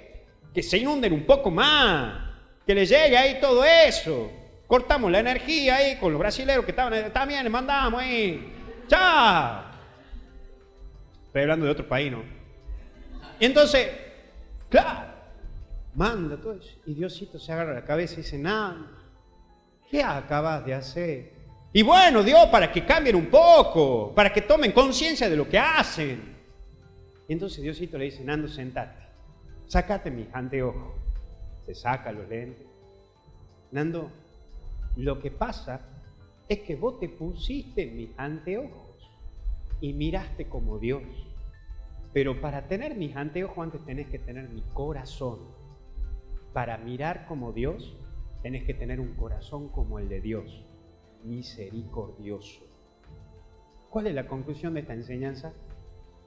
E: Que se inunden un poco más. Que les llegue ahí todo eso. Cortamos la energía ahí con los brasileros que estaban, también les mandamos ahí. ¡Chao! Estoy hablando de otro país, ¿no? Y entonces, claro, manda todo eso. Y Diosito se agarra la cabeza y dice, nada, ¿qué acabas de hacer? Y bueno, Dios, para que cambien un poco, para que tomen conciencia de lo que hacen. Y entonces Diosito le dice, Nando, sentate, sácate mis anteojos. Se saca los lentes. Nando, lo que pasa es que vos te pusiste mis anteojos y miraste como Dios. Pero para tener mis anteojos antes tenés que tener mi corazón. Para mirar como Dios tenés que tener un corazón como el de Dios, misericordioso. ¿Cuál es la conclusión de esta enseñanza?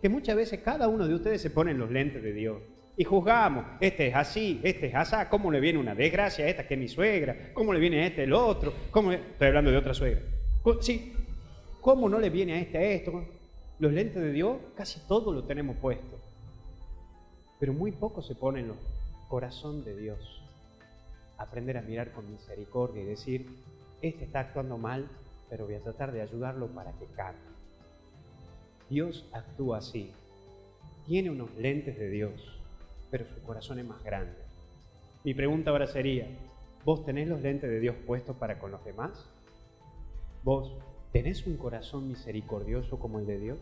E: Que muchas veces cada uno de ustedes se pone en los lentes de Dios y juzgamos, este es así, este es asá, cómo le viene una desgracia a esta que es mi suegra, cómo le viene a este el otro, estoy hablando de otra suegra. Sí, ¿cómo no le viene a este a esto? Los lentes de Dios casi todo lo tenemos puesto, pero muy poco se pone en el corazón de Dios. Aprender a mirar con misericordia y decir, este está actuando mal, pero voy a tratar de ayudarlo para que cambie. Dios actúa así. Tiene unos lentes de Dios, pero su corazón es más grande. Mi pregunta ahora sería, ¿vos tenés los lentes de Dios puestos para con los demás? ¿Vos tenés un corazón misericordioso como el de Dios?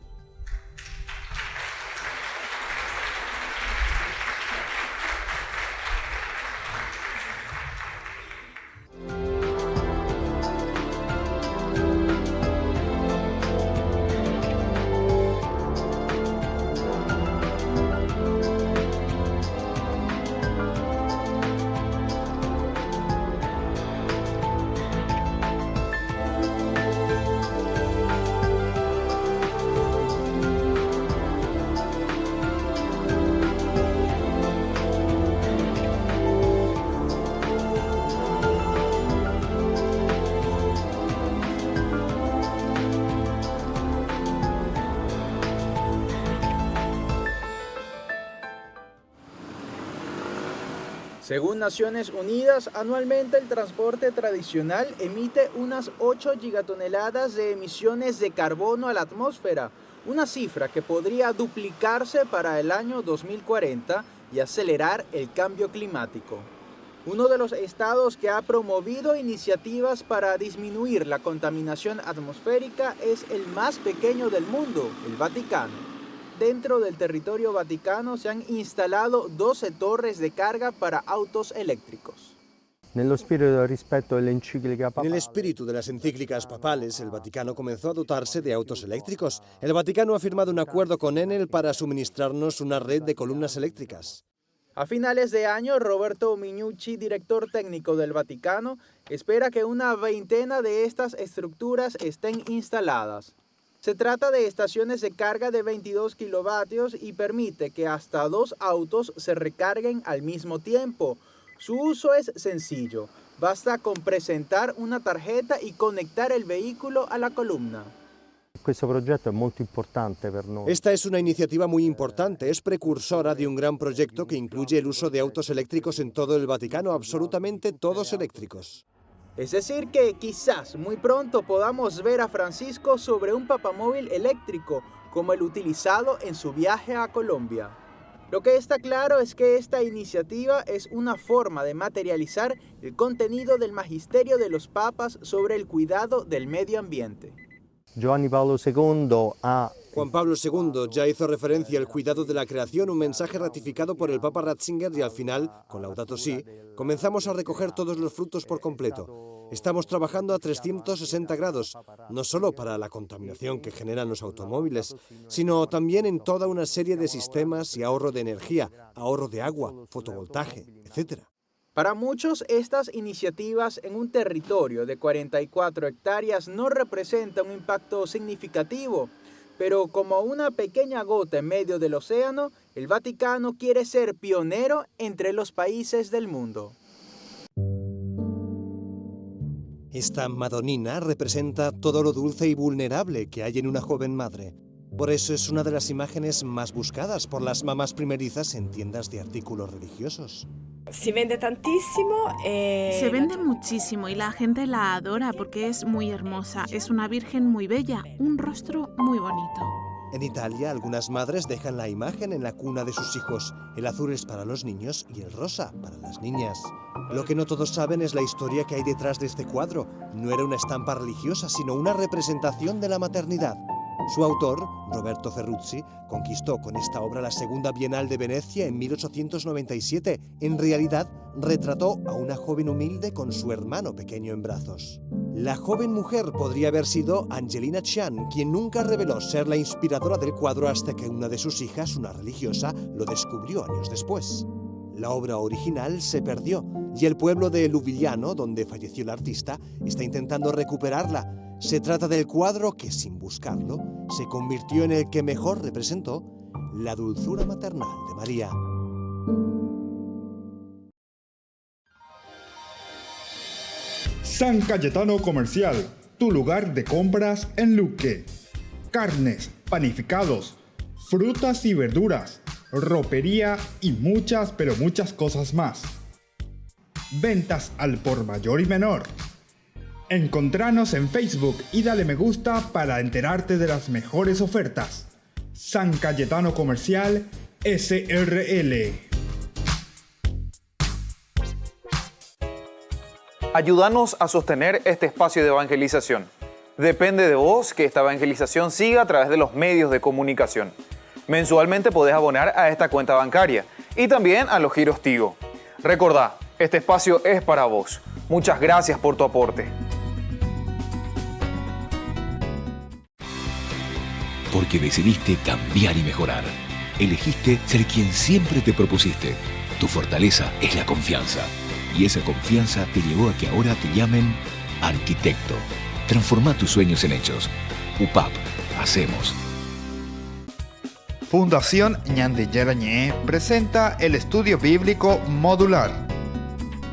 F: Según Naciones Unidas, anualmente el transporte tradicional emite unas 8 gigatoneladas de emisiones de carbono a la atmósfera, una cifra que podría duplicarse para el año 2040 y acelerar el cambio climático. Uno de los estados que ha promovido iniciativas para disminuir la contaminación atmosférica es el más pequeño del mundo, el Vaticano. Dentro del territorio vaticano se han instalado 12 torres de carga para autos eléctricos.
G: En el espíritu de las encíclicas papales, el Vaticano comenzó a dotarse de autos eléctricos. El Vaticano ha firmado un acuerdo con Enel para suministrarnos una red de columnas eléctricas.
F: A finales de año, Roberto Minucci, director técnico del Vaticano, espera que una veintena de estas estructuras estén instaladas. Se trata de estaciones de carga de 22 kilovatios y permite que hasta 2 autos se recarguen al mismo tiempo. Su uso es sencillo. Basta con presentar una tarjeta y conectar el vehículo a la columna.
G: Esta es una iniciativa muy importante. Es precursora de un gran proyecto que incluye el uso de autos eléctricos en todo el Vaticano, absolutamente todos eléctricos.
F: Es decir que quizás muy pronto podamos ver a Francisco sobre un papamóvil eléctrico como el utilizado en su viaje a Colombia. Lo que está claro es que esta iniciativa es una forma de materializar el contenido del magisterio de los papas sobre el cuidado del medio ambiente.
G: Juan Pablo II ya hizo referencia al cuidado de la creación, un mensaje ratificado por el Papa Ratzinger, y al final, con Laudato Si, comenzamos a recoger todos los frutos por completo. Estamos trabajando a 360 grados, no solo para la contaminación que generan los automóviles, sino también en toda una serie de sistemas y ahorro de energía, ahorro de agua, fotovoltaje, etc.
F: Para muchos, estas iniciativas en un territorio de 44 hectáreas no representan un impacto significativo, pero como una pequeña gota en medio del océano, el Vaticano quiere ser pionero entre los países del mundo.
G: Esta Madonina representa todo lo dulce y vulnerable que hay en una joven madre. Por eso es una de las imágenes más buscadas por las mamás primerizas en tiendas de artículos religiosos.
H: Se vende tantísimo.
I: Se vende muchísimo y la gente la adora porque es muy hermosa. Es una virgen muy bella, un rostro muy bonito.
G: En Italia, algunas madres dejan la imagen en la cuna de sus hijos. El azul es para los niños y el rosa para las niñas. Lo que no todos saben es la historia que hay detrás de este cuadro. No era una estampa religiosa, sino una representación de la maternidad. Su autor, Roberto Ferruzzi, conquistó con esta obra la Segunda Bienal de Venecia en 1897. En realidad, retrató a una joven humilde con su hermano pequeño en brazos. La joven mujer podría haber sido Angelina Cian, quien nunca reveló ser la inspiradora del cuadro hasta que una de sus hijas, una religiosa, lo descubrió años después. La obra original se perdió y el pueblo de Lubigliano, donde falleció el artista, está intentando recuperarla. Se trata del cuadro que, sin buscarlo, se convirtió en el que mejor representó la dulzura maternal de María.
A: San Cayetano Comercial, tu lugar de compras en Luque. Carnes, panificados, frutas y verduras, ropería y muchas, pero muchas cosas más. Ventas al por mayor y menor. Encontranos en Facebook y dale me gusta para enterarte de las mejores ofertas. San Cayetano Comercial SRL.
D: Ayúdanos a sostener este espacio de evangelización. Depende de vos que esta evangelización siga a través de los medios de comunicación. Mensualmente podés abonar a esta cuenta bancaria y también a los giros Tigo. Recordá, este espacio es para vos. Muchas gracias por tu aporte.
C: Porque decidiste cambiar y mejorar. Elegiste ser quien siempre te propusiste. Tu fortaleza es la confianza. Y esa confianza te llevó a que ahora te llamen arquitecto. Transforma tus sueños en hechos. UPAP. Hacemos.
A: Fundación Ñandeyarañé presenta el estudio bíblico modular.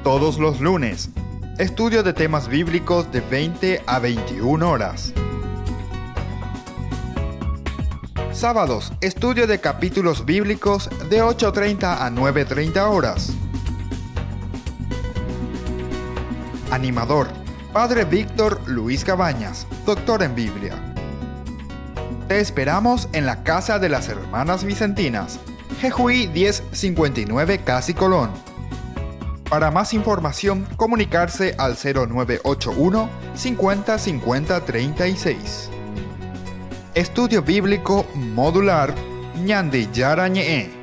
A: Todos los lunes, estudio de temas bíblicos de 20 a 21 horas. Sábados, estudio de capítulos bíblicos de 8:30 a 9:30 horas. Animador, Padre Víctor Luis Cabañas, doctor en Biblia. Te esperamos en la Casa de las Hermanas Vicentinas, Jejuí 1059 Casi Colón. Para más información, comunicarse al 0981 50 50 36. Estudio Bíblico Modular Ñandi Yarañe.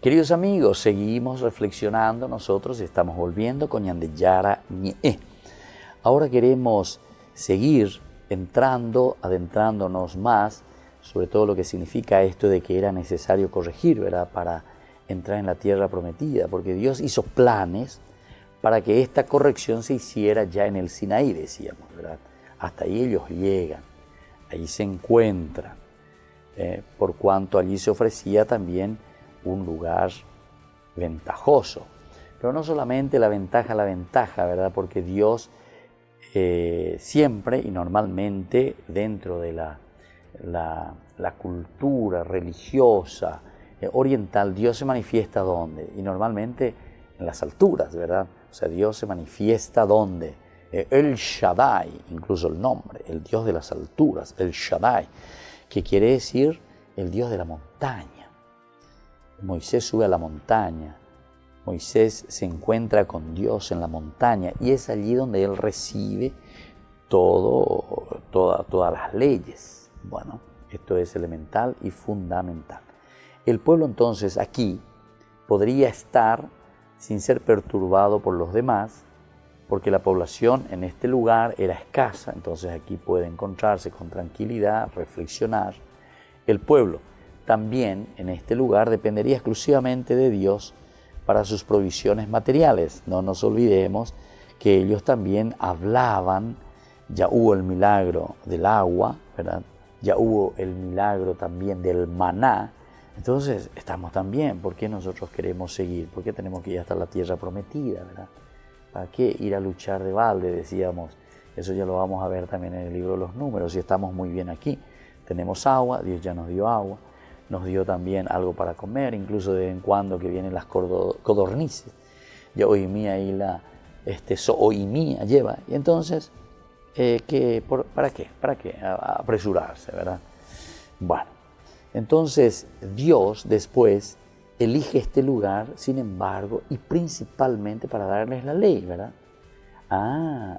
B: Queridos amigos, seguimos reflexionando nosotros y estamos volviendo con Ñandi Yarañe. Ahora queremos seguir adentrándonos más sobre todo lo que significa esto de que era necesario corregir, ¿verdad?, para entrar en la tierra prometida, porque Dios hizo planes para que esta corrección se hiciera ya en el Sinaí, decíamos, ¿verdad? Hasta ahí ellos llegan, ahí se encuentran, por cuanto allí se ofrecía también un lugar ventajoso. Pero no solamente la ventaja, ¿verdad?, porque Dios siempre y normalmente dentro de la cultura religiosa oriental, Dios se manifiesta ¿dónde? Y normalmente en las alturas, ¿verdad? O sea, Dios se manifiesta ¿dónde? El Shaddai, incluso el nombre, el Dios de las alturas, el Shaddai, que quiere decir el Dios de la montaña. Moisés sube a la montaña, Moisés se encuentra con Dios en la montaña y es allí donde él recibe todas las leyes. Bueno, esto es elemental y fundamental. El pueblo entonces aquí podría estar sin ser perturbado por los demás, porque la población en este lugar era escasa, entonces aquí puede encontrarse con tranquilidad, reflexionar. El pueblo también en este lugar dependería exclusivamente de Dios para sus provisiones materiales. No nos olvidemos que ellos también hablaban, ya hubo el milagro del agua, ¿verdad? Ya hubo el milagro también del maná. Entonces estamos también, ¿por qué nosotros queremos seguir? ¿Por qué tenemos que ir hasta la tierra prometida, ¿verdad? ¿Para qué ir a luchar de balde? Decíamos, eso ya lo vamos a ver también en el libro de los Números, y estamos muy bien aquí. Tenemos agua, Dios ya nos dio agua, nos dio también algo para comer, incluso de vez en cuando que vienen las codornices. Ya oimía ahí oimía lleva, y entonces, ¿para qué? ¿Para qué? Apresurarse, ¿verdad? Bueno, entonces Dios después elige este lugar, sin embargo, y principalmente para darles la ley, ¿verdad?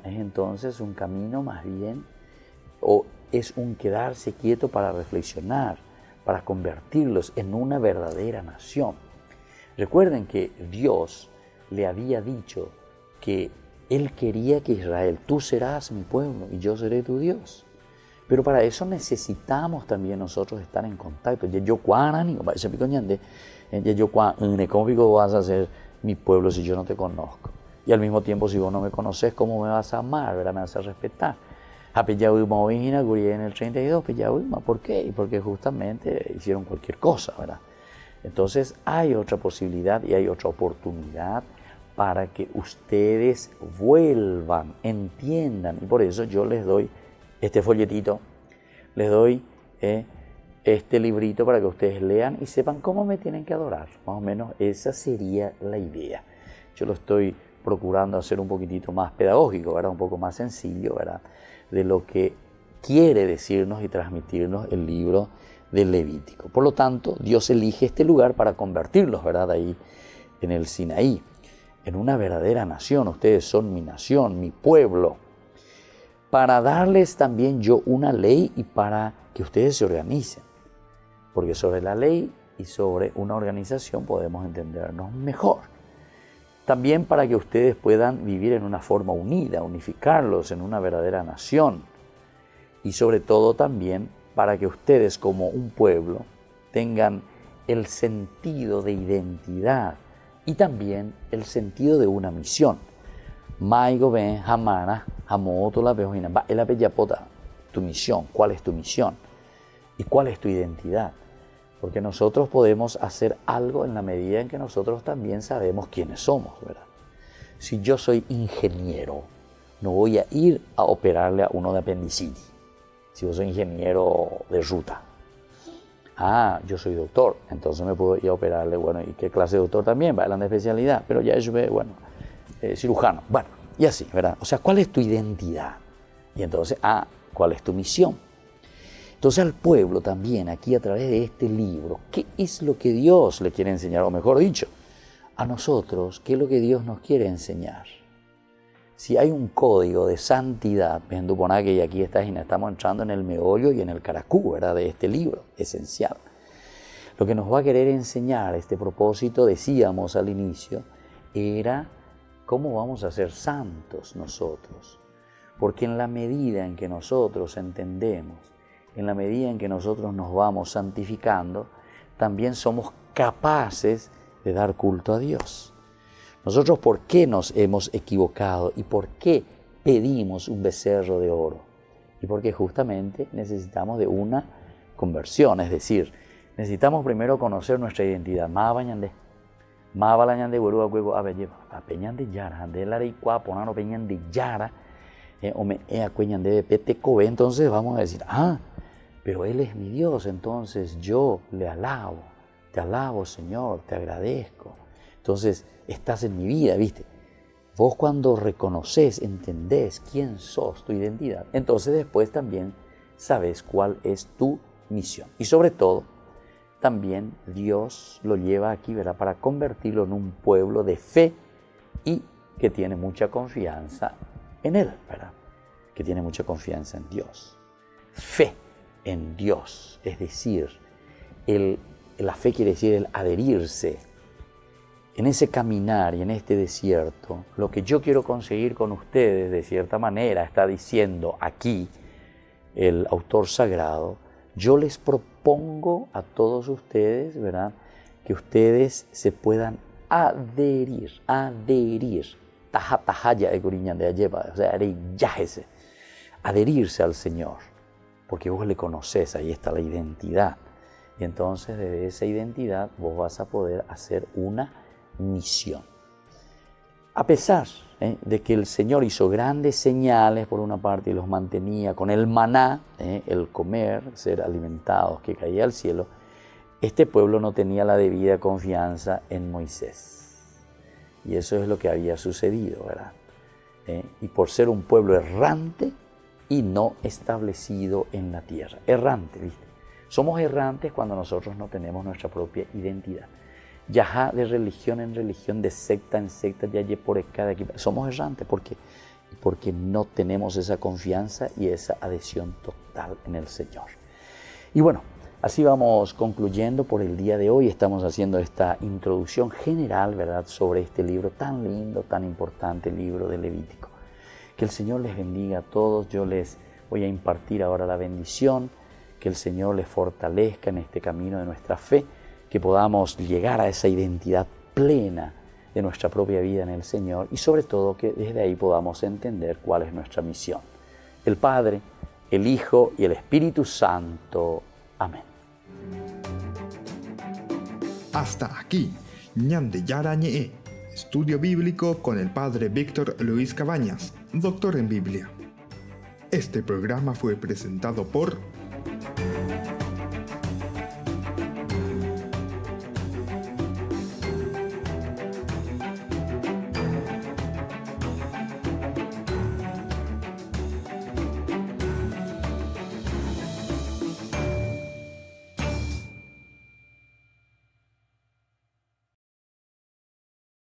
B: Es entonces un camino más bien, o es un quedarse quieto para reflexionar, para convertirlos en una verdadera nación. Recuerden que Dios le había dicho que Él quería que Israel, tú serás mi pueblo y yo seré tu Dios. Pero para eso necesitamos también nosotros estar en contacto. ¿Cómo vas a ser mi pueblo si yo no te conozco? Y al mismo tiempo, si vos no me conoces, ¿cómo me vas a amar? ¿Verdad? Me vas a respetar. En el 32, ¿por qué? Porque justamente hicieron cualquier cosa, ¿verdad? Entonces hay otra posibilidad y hay otra oportunidad para que ustedes vuelvan, entiendan. Y por eso yo les doy este folletito, les doy este librito para que ustedes lean y sepan cómo me tienen que adorar. Más o menos esa sería la idea. Yo lo estoy procurando hacer un poquitito más pedagógico, ¿verdad? Un poco más sencillo, ¿verdad? De lo que quiere decirnos y transmitirnos el libro del Levítico. Por lo tanto, Dios elige este lugar para convertirlos, ¿verdad? Ahí en el Sinaí, en una verdadera nación. Ustedes son mi nación, mi pueblo. Para darles también yo una ley y para que ustedes se organicen. Porque sobre la ley y sobre una organización podemos entendernos mejor. También para que ustedes puedan vivir en una forma unida, unificarlos en una verdadera nación. Y sobre todo también para que ustedes como un pueblo tengan el sentido de identidad y también el sentido de una misión. Tu misión, ¿cuál es tu misión? ¿Y cuál es tu identidad? Porque nosotros podemos hacer algo en la medida en que nosotros también sabemos quiénes somos, ¿verdad? Si yo soy ingeniero, no voy a ir a operarle a uno de apendicitis. Si yo soy ingeniero de ruta. yo soy doctor, entonces me puedo ir a operarle, bueno, ¿y qué clase de doctor también? Va a la especialidad, pero ya yo, bueno, cirujano, bueno, y así, ¿verdad? O sea, ¿cuál es tu identidad? Y entonces, ¿cuál es tu misión? Entonces al pueblo también, aquí a través de este libro, ¿qué es lo que Dios le quiere enseñar? O mejor dicho, a nosotros, ¿qué es lo que Dios nos quiere enseñar? Si hay un código de santidad, que aquí estamos entrando en el meollo y en el caracú, ¿verdad?, de este libro, esencial. Lo que nos va a querer enseñar este propósito, decíamos al inicio, era cómo vamos a ser santos nosotros. Porque en la medida en que nosotros entendemos, en la medida en que nosotros nos vamos santificando, también somos capaces de dar culto a Dios. Nosotros, ¿por qué nos hemos equivocado y por qué pedimos un becerro de oro? Y porque justamente necesitamos de una conversión, es decir, necesitamos primero conocer nuestra identidad. Entonces vamos a decir, pero Él es mi Dios, entonces yo le alabo. Te alabo, Señor, te agradezco. Entonces, estás en mi vida, ¿viste? Vos cuando reconoces, entendés quién sos, tu identidad, entonces después también sabes cuál es tu misión. Y sobre todo, también Dios lo lleva aquí, ¿verdad?, para convertirlo en un pueblo de fe y que tiene mucha confianza en Él, ¿verdad? Que tiene mucha confianza en Dios. Fe en Dios, es decir, la fe quiere decir el adherirse. En ese caminar y en este desierto, lo que yo quiero conseguir con ustedes, de cierta manera, está diciendo aquí el autor sagrado, yo les propongo a todos ustedes, ¿verdad?, que ustedes se puedan adherir, o sea, adherirse al Señor, porque vos le conocés, ahí está la identidad. Y entonces desde esa identidad vos vas a poder hacer una misión. A pesar de que el Señor hizo grandes señales por una parte y los mantenía con el maná, el comer, ser alimentados que caía al cielo, este pueblo no tenía la debida confianza en Moisés. Y eso es lo que había sucedido, ¿verdad? Y por ser un pueblo errante y no establecido en la tierra. Errante, ¿viste? Somos errantes cuando nosotros no tenemos nuestra propia identidad. Yajá de religión en religión, de secta en secta, ya por acá, de aquí. Somos errantes. ¿Por qué? Porque no tenemos esa confianza y esa adhesión total en el Señor. Y bueno, así vamos concluyendo por el día de hoy. Estamos haciendo esta introducción general, ¿verdad?, sobre este libro tan lindo, tan importante, el libro de Levítico. Que el Señor les bendiga a todos. Yo les voy a impartir ahora la bendición. Que el Señor les fortalezca en este camino de nuestra fe, que podamos llegar a esa identidad plena de nuestra propia vida en el Señor y sobre todo que desde ahí podamos entender cuál es nuestra misión. El Padre, el Hijo y el Espíritu Santo. Amén.
A: Hasta aquí, Ñande Yarañe, estudio bíblico con el Padre Víctor Luis Cabañas, doctor en Biblia. Este programa fue presentado por